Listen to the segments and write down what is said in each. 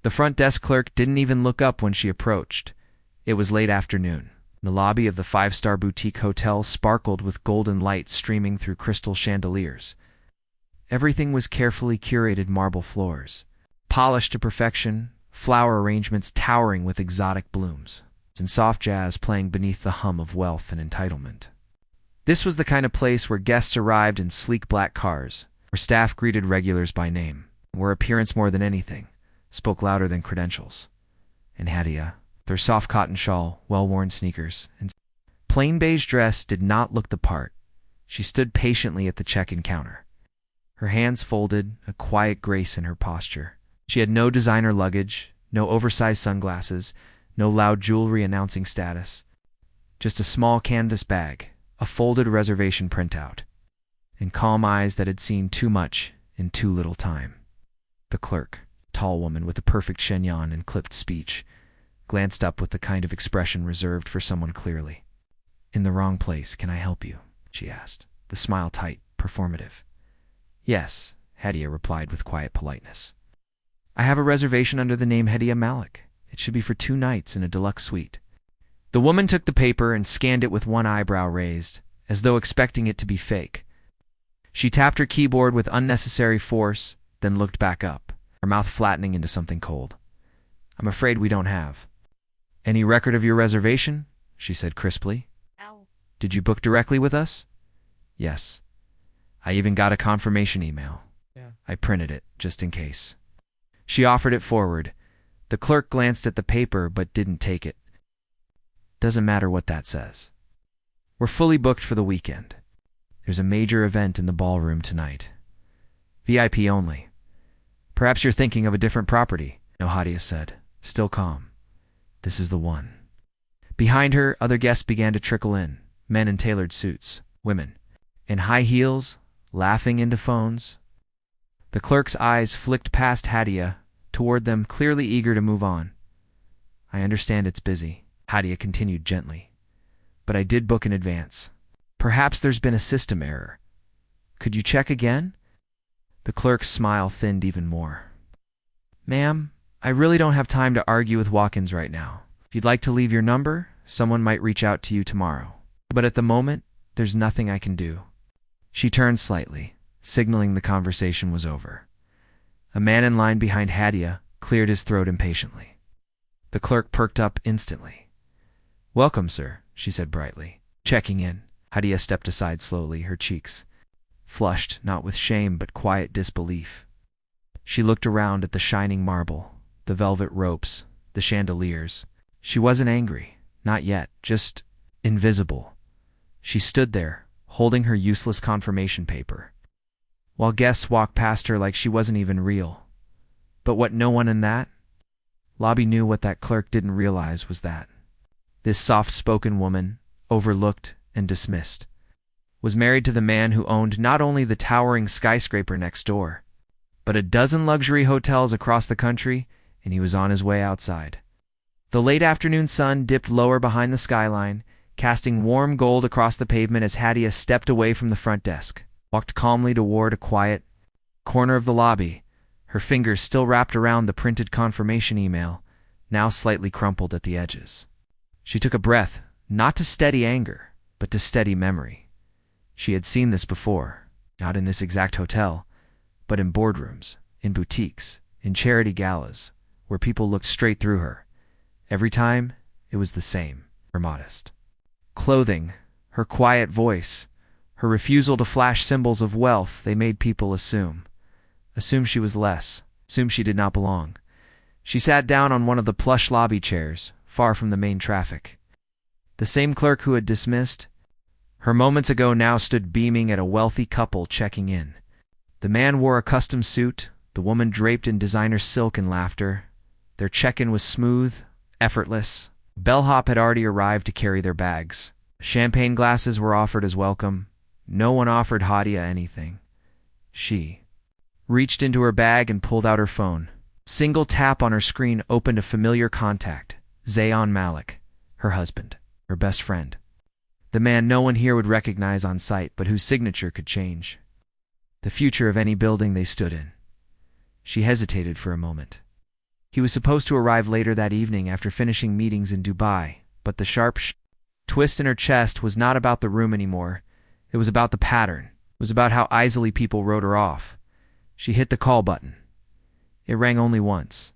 The front desk clerk didn't even look up when she approached. It was late afternoon. The lobby of the five-star boutique hotel sparkled with golden light streaming through crystal chandeliers. Everything was carefully curated marble floors, polished to perfection, flower arrangements towering with exotic blooms, and soft jazz playing beneath the hum of wealth and entitlement. This was the kind of place where guests arrived in sleek black cars, where staff greeted regulars by name, where appearance more than anything spoke louder than credentials. And Hadia, their soft cotton shawl, well-worn sneakers, and plain beige dress did not look the part. She stood patiently at the check-in counter, her hands folded, a quiet grace in her posture. She had no designer luggage, no oversized sunglasses, no loud jewelry announcing status, just a small canvas bag, a folded reservation printout, and calm eyes that had seen too much in too little time. The clerk, tall woman with a perfect chignon and clipped speech, glanced up with the kind of expression reserved for someone clearly. "In the wrong place, can I help you?" she asked, the smile tight, performative. "Yes," Hadia replied with quiet politeness. "I have a reservation under the name Hadia Malik. It should be for 2 nights in a deluxe suite." The woman took the paper and scanned it with one eyebrow raised, as though expecting it to be fake. She tapped her keyboard with unnecessary force, then looked back up, her mouth flattening into something cold. "I'm afraid we don't have." "Any record of your reservation?" she said crisply. Ow. "Did you book directly with us?" "Yes. I even got a confirmation email. Yeah. I printed it, just in case." She offered it forward. The clerk glanced at the paper but didn't take it. "Doesn't matter what that says. We're fully booked for the weekend. There's a major event in the ballroom tonight. VIP only. Perhaps you're thinking of a different property," Hadia said, still calm. "This is the one." Behind her, other guests began to trickle in, men in tailored suits, women in high heels, laughing into phones. The clerk's eyes flicked past Hadia, toward them, clearly eager to move on. "I understand it's busy," Hadia continued gently, "but I did book in advance. Perhaps there's been a system error. Could you check again?" The clerk's smile thinned even more. "Ma'am, I really don't have time to argue with walk-ins right now. If you'd like to leave your number, someone might reach out to you tomorrow. But at the moment, there's nothing I can do." She turned slightly, signaling the conversation was over. A man in line behind Hadia cleared his throat impatiently. The clerk perked up instantly. "Welcome, sir," she said brightly. Checking in, Hadia stepped aside slowly, her cheeks flushed, not with shame but quiet disbelief. She looked around at the shining marble, the velvet ropes, the chandeliers. She wasn't angry, not yet, just invisible. She stood there, holding her useless confirmation paper, while guests walked past her like she wasn't even real. But what no one in that lobby knew, what that clerk didn't realize, was that this soft-spoken woman, overlooked and dismissed, was married to the man who owned not only the towering skyscraper next door, but a dozen luxury hotels across the country, and he was on his way outside. The late afternoon sun dipped lower behind the skyline, casting warm gold across the pavement as Hadia stepped away from the front desk, walked calmly toward a quiet corner of the lobby, her fingers still wrapped around the printed confirmation email, now slightly crumpled at the edges. She took a breath, not to steady anger, but to steady memory. She had seen this before, not in this exact hotel, but in boardrooms, in boutiques, in charity galas, where people looked straight through her. Every time, it was the same, her modest clothing, her quiet voice, her refusal to flash symbols of wealth. They made people assume she was less, assume she did not belong. She sat down on one of the plush lobby chairs, far from the main traffic. The same clerk who had dismissed her moments ago now stood beaming at a wealthy couple checking in. The man wore a custom suit, the woman draped in designer silk and laughter. Their check-in was smooth, effortless. Bellhop had already arrived to carry their bags. Champagne glasses were offered as welcome. No one offered Hadia anything. She reached into her bag and pulled out her phone. Single tap on her screen opened a familiar contact, Zayan Malik, her husband, her best friend. The man no one here would recognize on sight, but whose signature could change the future of any building they stood in. She hesitated for a moment. He was supposed to arrive later that evening after finishing meetings in Dubai, but the sharp twist in her chest was not about the room anymore. It was about the pattern. It was about how easily people wrote her off. She hit the call button. It rang only once.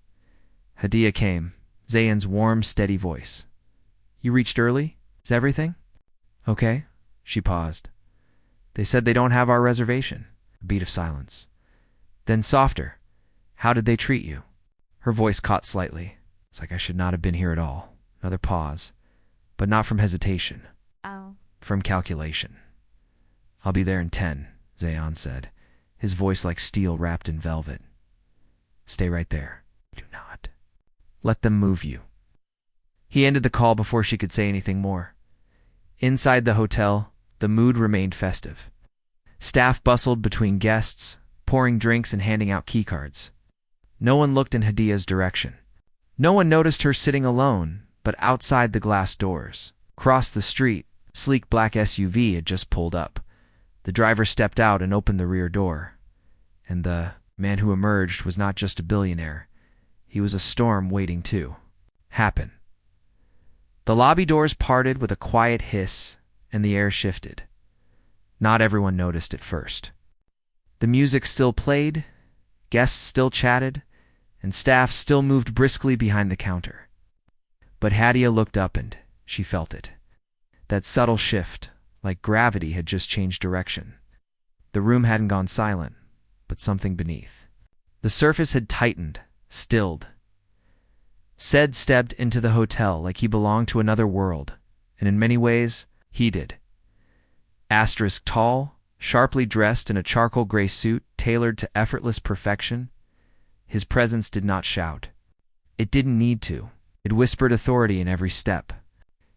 Hadia came, Zayn's warm, steady voice. "You reached early? Is everything okay?" She paused. "They said they don't have our reservation." A beat of silence. Then softer. "How did they treat you?" Her voice caught slightly. "It's like I should not have been here at all." Another pause. But not from hesitation. Oh. From calculation. "I'll be there in 10, Zayn said, his voice like steel wrapped in velvet. "Stay right there. Do not let them move you." He ended the call before she could say anything more. Inside the hotel, the mood remained festive. Staff bustled between guests, pouring drinks and handing out keycards. No one looked in Hadia's direction. No one noticed her sitting alone, but outside the glass doors. Across the street, a sleek black SUV had just pulled up. The driver stepped out and opened the rear door. And the man who emerged was not just a billionaire. He was a storm waiting to happen. The lobby doors parted with a quiet hiss, and the air shifted. Not everyone noticed at first. The music still played, guests still chatted, and staff still moved briskly behind the counter. But Hadia looked up and she felt it. That subtle shift, like gravity, had just changed direction. The room hadn't gone silent, but something beneath. The surface had tightened, stilled. Said stepped into the hotel like he belonged to another world, and in many ways, he did. Asterisk tall, sharply dressed in a charcoal gray suit tailored to effortless perfection, his presence did not shout. It didn't need to. It whispered authority in every step.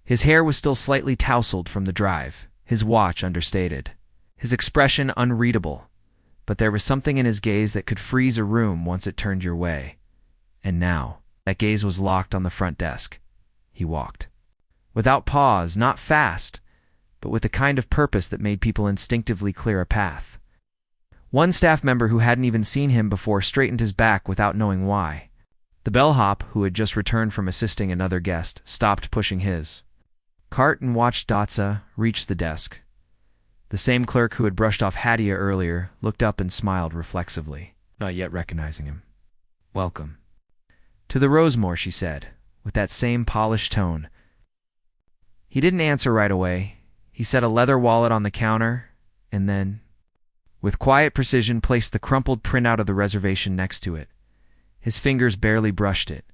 His hair was still slightly tousled from the drive, his watch understated, his expression unreadable, but there was something in his gaze that could freeze a room once it turned your way. And now, that gaze was locked on the front desk. He walked. Without pause, not fast, but with the kind of purpose that made people instinctively clear a path. One staff member who hadn't even seen him before straightened his back without knowing why. The bellhop, who had just returned from assisting another guest, stopped pushing his cart and watched Dotsa reach the desk. The same clerk who had brushed off Hadia earlier looked up and smiled reflexively, not yet recognizing him. "Welcome." "To the Rosemore," she said, with that same polished tone. He didn't answer right away. He set a leather wallet on the counter, and then, with quiet precision, placed the crumpled printout of the reservation next to it. His fingers barely brushed it.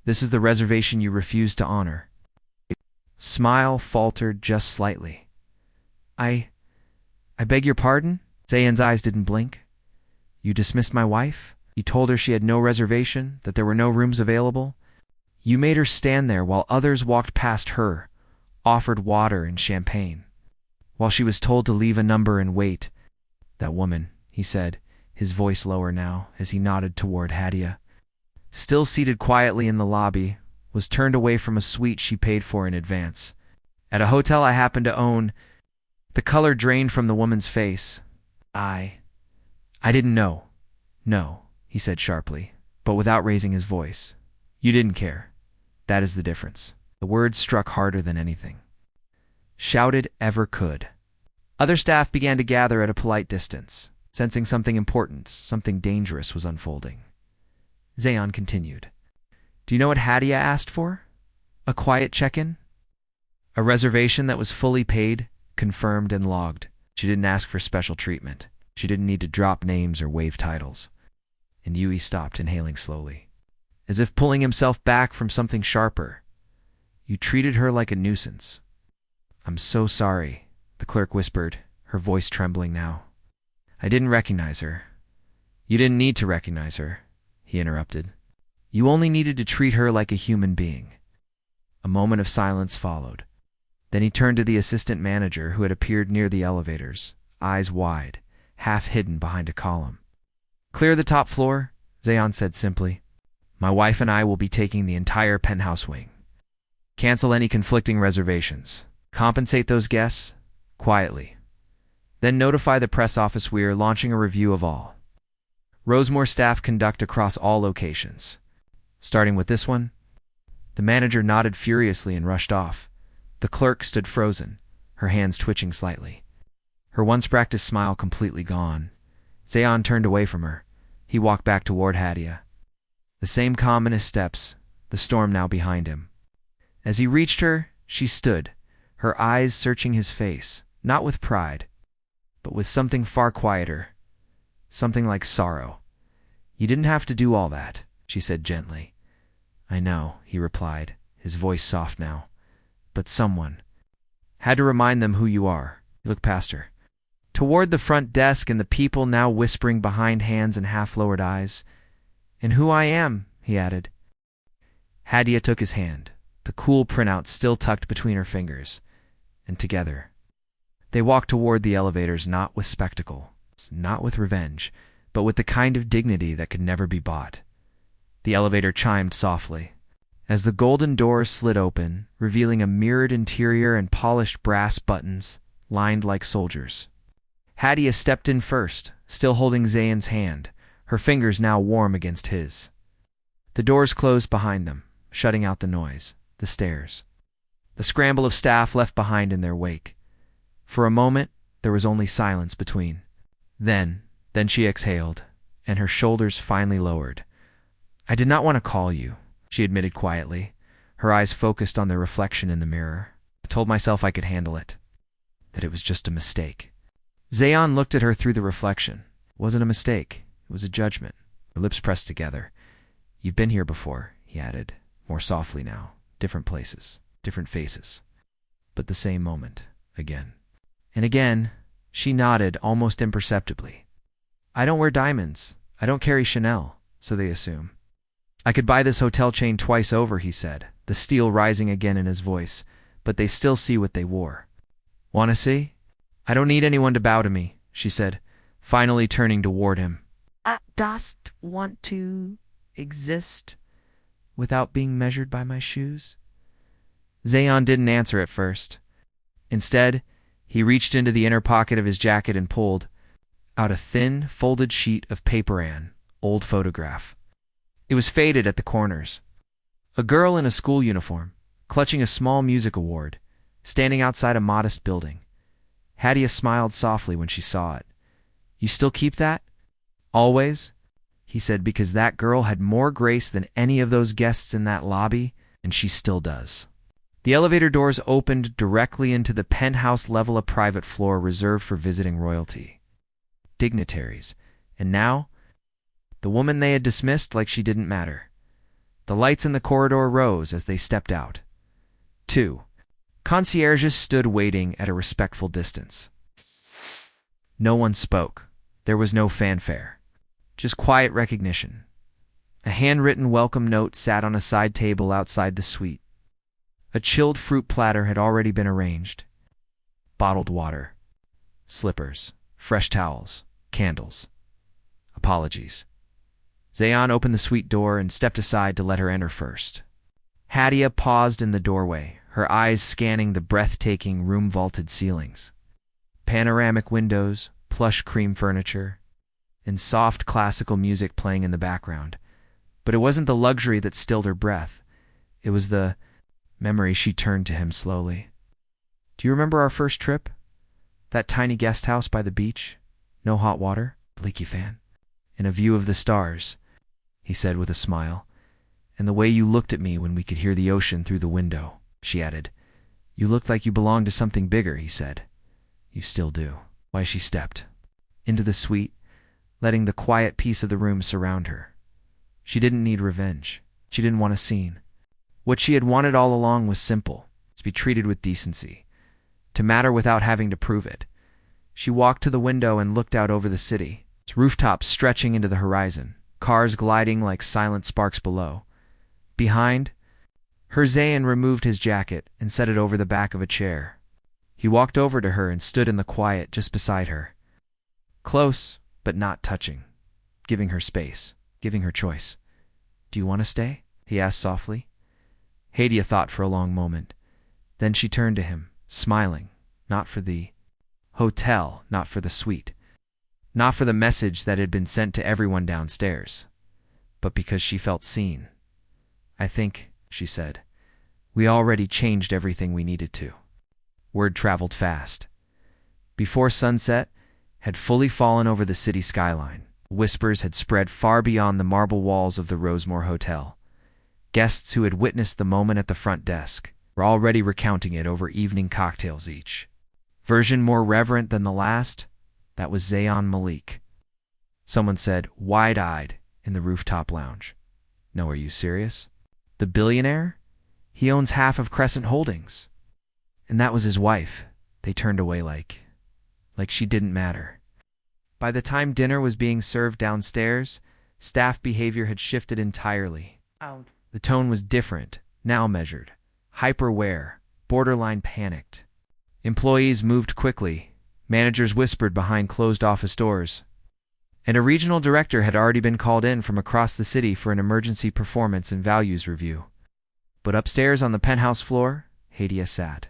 "This is the reservation you refused to honor." Smile faltered just slightly. I beg your pardon?" Zayn's eyes didn't blink. "You dismissed my wife? You told her she had no reservation, that there were no rooms available? You made her stand there while others walked past her, offered water and champagne, while she was told to leave a number and wait." "That woman," he said, his voice lower now, as he nodded toward Hadia, still seated quietly in the lobby, was turned away from a suite she paid for in advance. "At a hotel I happen to own." The color drained from the woman's face. I didn't know." "No," he said sharply, but without raising his voice. "You didn't care. That is the difference." The words struck harder than anything. Shouted ever could. Other staff began to gather at a polite distance, sensing something important, something dangerous was unfolding. Zayn continued. "Do you know what Hadia asked for? A quiet check-in? A reservation that was fully paid, confirmed, and logged. She didn't ask for special treatment. She didn't need to drop names or wave titles." And Yui stopped, inhaling slowly, as if pulling himself back from something sharper. "You treated her like a nuisance." "I'm so sorry," the clerk whispered, her voice trembling now. "I didn't recognize her." "You didn't need to recognize her," he interrupted. "You only needed to treat her like a human being." A moment of silence followed. Then he turned to the assistant manager who had appeared near the elevators, eyes wide, half hidden behind a column. "Clear the top floor," Zayn said simply. "My wife and I will be taking the entire penthouse wing. Cancel any conflicting reservations. Compensate those guests quietly. Then notify the press office we are launching a review of all Rosemore staff conduct across all locations. Starting with this one? The manager nodded furiously and rushed off. The clerk stood frozen, her hands twitching slightly. Her once practiced smile completely gone. Zayan turned away from her. He walked back toward Hadia. The same calm in his steps, the storm now behind him. As he reached her, she stood, her eyes searching his face, not with pride, but with something far quieter, something like sorrow. "You didn't have to do all that," she said gently. "I know," he replied, his voice soft now. "But someone had to remind them who you are." He looked past her, toward the front desk and the people now whispering behind hands and half-lowered eyes. "And who I am," he added. Hadia took his hand, the cool printout still tucked between her fingers, and together they walked toward the elevators, not with spectacle, not with revenge, but with the kind of dignity that could never be bought. The elevator chimed softly. As the golden doors slid open, revealing a mirrored interior and polished brass buttons, lined like soldiers. Hadia stepped in first, still holding Zayan's hand, her fingers now warm against his. The doors closed behind them, shutting out the noise, the stares, the scramble of staff left behind in their wake. For a moment, there was only silence between. Then she exhaled, and her shoulders finally lowered. "I did not want to call you," she admitted quietly, her eyes focused on their reflection in the mirror. "I told myself I could handle it, that it was just a mistake." Zayan looked at her through the reflection. It wasn't a mistake, it was a judgment. Her lips pressed together. "You've been here before," he added, more softly now. "Different places, different faces, but the same moment, again." And again, she nodded almost imperceptibly. "I don't wear diamonds. I don't carry Chanel, so they assume. I could buy this hotel chain twice over," he said, the steel rising again in his voice, "but they still see what they wore." "Want to see?" "I don't need anyone to bow to me," she said, finally turning toward him. "Dost want to exist without being measured by my shoes?" Zayan didn't answer at first. Instead, he reached into the inner pocket of his jacket and pulled out a thin, folded sheet of paper, old photograph. It was faded at the corners. A girl in a school uniform, clutching a small music award, standing outside a modest building. Hadia smiled softly when she saw it. "You still keep that?" "Always," he said, "because that girl had more grace than any of those guests in that lobby, and she still does." The elevator doors opened directly into the penthouse level, a private floor reserved for visiting royalty, dignitaries, and now, the woman they had dismissed like she didn't matter. The lights in the corridor rose as they stepped out. 2 concierges stood waiting at a respectful distance. No one spoke. There was no fanfare, just quiet recognition. A handwritten welcome note sat on a side table outside the suite. A chilled fruit platter had already been arranged. Bottled water, slippers, fresh towels, candles. Apologies. Zayan opened the suite door and stepped aside to let her enter first. Hadia paused in the doorway, her eyes scanning the breathtaking room-vaulted ceilings. Panoramic windows, plush cream furniture, and soft classical music playing in the background. But it wasn't the luxury that stilled her breath. It was the memory. She turned to him slowly. "Do you remember our first trip? That tiny guest house by the beach? No hot water, leaky fan, and a view of the stars," he said with a smile. "And the way you looked at me when we could hear the ocean through the window," she added. "You looked like you belonged to something bigger," he said. "You still do." Why, she stepped into the suite, letting the quiet peace of the room surround her. She didn't need revenge. She didn't want a scene. What she had wanted all along was simple: to be treated with decency, to matter without having to prove it. She walked to the window and looked out over the city, its rooftops stretching into the horizon, cars gliding like silent sparks below. Behind her, Zayan removed his jacket and set it over the back of a chair. He walked over to her and stood in the quiet just beside her, close but not touching, giving her space, giving her choice. "Do you want to stay?" he asked softly. Hadia thought for a long moment. Then she turned to him, smiling, not for the hotel, not for the suite, not for the message that had been sent to everyone downstairs, but because she felt seen. I think, she said, we already changed everything we needed to. Word traveled fast. Before sunset had fully fallen over the city skyline, whispers had spread far beyond the marble walls of the Rosemore Hotel. Guests who had witnessed the moment at the front desk were already recounting it over evening cocktails each. Version more reverent than the last? That was Zayn Malik. Someone said, wide-eyed, in the rooftop lounge. No, are you serious? The billionaire? He owns half of Crescent Holdings. And that was his wife. They turned away like she didn't matter. By the time dinner was being served downstairs, staff behavior had shifted entirely. The tone was different, now measured, hyper-aware, borderline panicked. Employees moved quickly. Managers whispered behind closed office doors. And a regional director had already been called in from across the city for an emergency performance and values review. But upstairs on the penthouse floor, Hadia sat.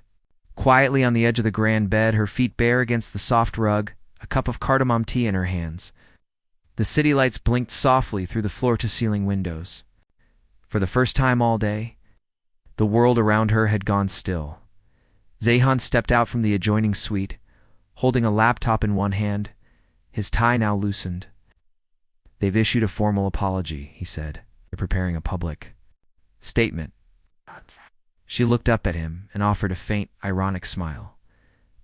Quietly on the edge of the grand bed, her feet bare against the soft rug, a cup of cardamom tea in her hands. The city lights blinked softly through the floor-to-ceiling windows. For the first time all day, the world around her had gone still. Zayn stepped out from the adjoining suite, holding a laptop in one hand, his tie now loosened. They've issued a formal apology, he said. They're preparing a public statement. She looked up at him and offered a faint, ironic smile.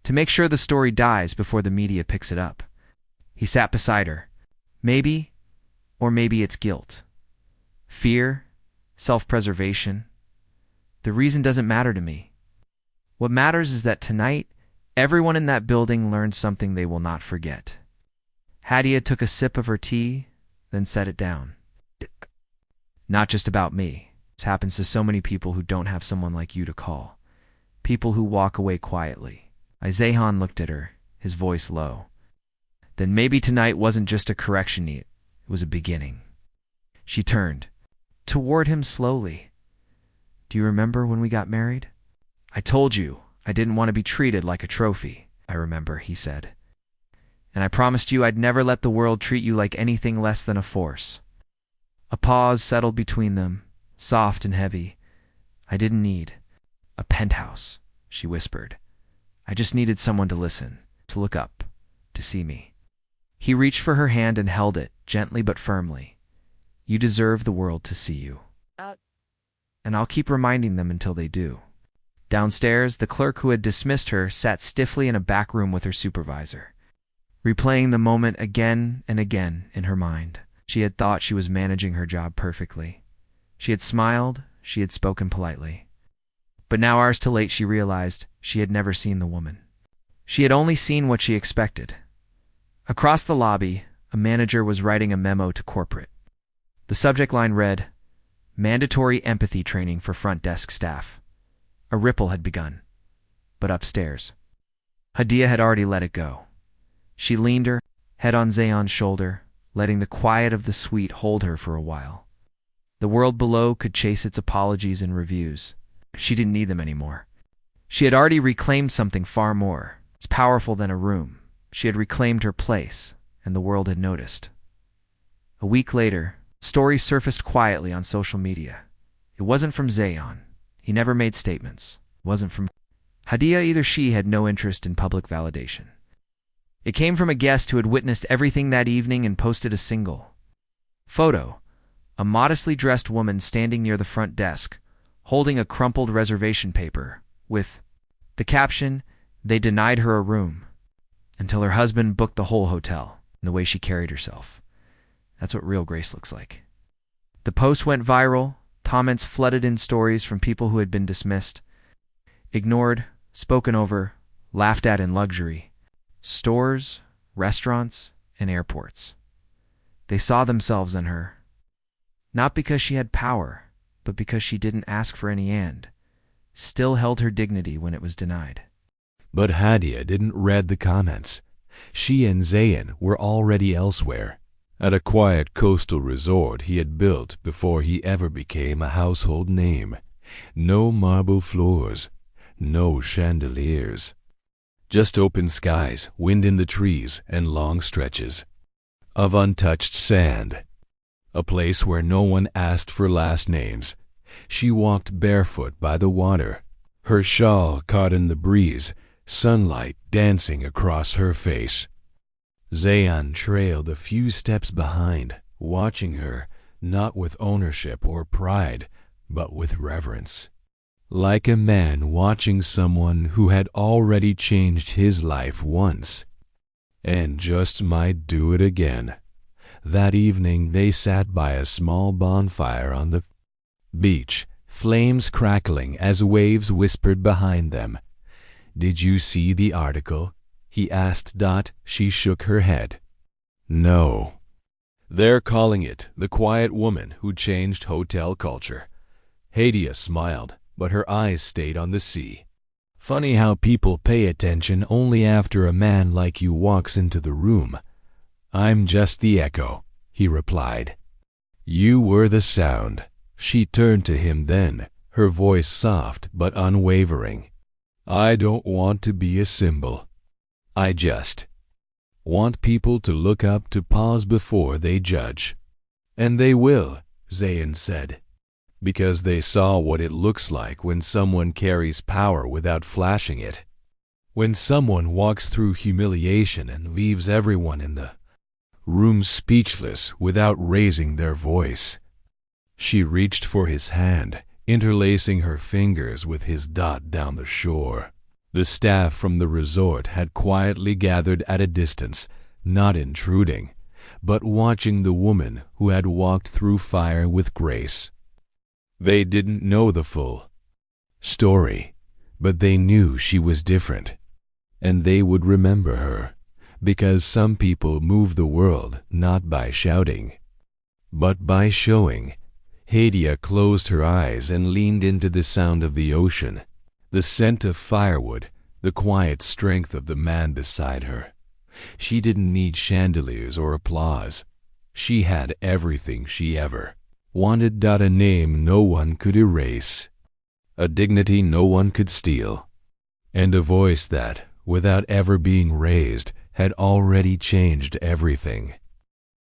To make sure the story dies before the media picks it up. He sat beside her. Maybe, or maybe it's guilt. Fear, self-preservation. The reason doesn't matter to me. What matters is that tonight, everyone in that building learned something they will not forget. Hadia took a sip of her tea, then set it down. Not just about me. This happens to so many people who don't have someone like you to call. People who walk away quietly. Zayn looked at her, his voice low. Then maybe tonight wasn't just a correction, it was a beginning. She turned toward him slowly. Do you remember when we got married? I told you I didn't want to be treated like a trophy. I remember, he said. And I promised you I'd never let the world treat you like anything less than a force. A pause settled between them, soft and heavy. I didn't need a penthouse, she whispered. I just needed someone to listen, to look up, to see me. He reached for her hand and held it, gently but firmly. You deserve the world to see you. And I'll keep reminding them until they do. Downstairs, the clerk who had dismissed her sat stiffly in a back room with her supervisor, replaying the moment again and again in her mind. She had thought she was managing her job perfectly. She had smiled, she had spoken politely. But now, hours too late, she realized she had never seen the woman. She had only seen what she expected. Across the lobby, a manager was writing a memo to corporate. The subject line read, Mandatory empathy training for front desk staff. A ripple had begun. But upstairs, Hadia had already let it go. She leaned her head on Zayn's shoulder, letting the quiet of the suite hold her for a while. The world below could chase its apologies and reviews. She didn't need them anymore. She had already reclaimed something far more. It's powerful than a room. She had reclaimed her place, and the world had noticed. A week later, stories surfaced quietly on social media. It wasn't from Zayn. He never made statements. It wasn't from Hadia either. She had no interest in public validation. It came from a guest who had witnessed everything that evening and posted a single photo. A modestly dressed woman standing near the front desk, holding a crumpled reservation paper, with the caption, They denied her a room, until her husband booked the whole hotel, and the way she carried herself. That's what real grace looks like. The post went viral, comments flooded in, stories from people who had been dismissed, ignored, spoken over, laughed at in luxury. Stores, restaurants, and airports. They saw themselves in her. Not because she had power, but because she didn't ask for any and still held her dignity when it was denied. But Hadia didn't read the comments. She and Zayn were already elsewhere, at a quiet coastal resort he had built before he ever became a household name. No marble floors, no chandeliers. Just open skies, wind in the trees, and long stretches of untouched sand. A place where no one asked for last names, She walked barefoot by the water, her shawl caught in the breeze, sunlight dancing across her face. Zayan trailed a few steps behind, watching her, not with ownership or pride, but with reverence. Like a man watching someone who had already changed his life once, and just might do it again. That evening they sat by a small bonfire on the beach, flames crackling as waves whispered behind them. "Did you see the article?" he asked Dot. She shook her head. "No. They're calling it The Quiet Woman Who Changed Hotel Culture." Hadia smiled, but her eyes stayed on the sea. "Funny how people pay attention only after a man like you walks into the room." "I'm just the echo," he replied. "You were the sound." She turned to him then, her voice soft but unwavering. "I don't want to be a symbol. I just want people to look up, to pause before they judge." "And they will," Zayn said, "because they saw what it looks like when someone carries power without flashing it. When someone walks through humiliation and leaves everyone in the room speechless without raising their voice." She reached for his hand, interlacing her fingers with his dot down the shore. The staff from the resort had quietly gathered at a distance, not intruding, but watching the woman who had walked through fire with grace. They didn't know the full story, but they knew she was different, and they would remember her, because some people move the world not by shouting, but by showing. Hadia closed her eyes and leaned into the sound of the ocean, the scent of firewood, the quiet strength of the man beside her. She didn't need chandeliers or applause. She had everything she ever wanted. A name no one could erase, a dignity no one could steal, and a voice that, without ever being raised, had already changed everything.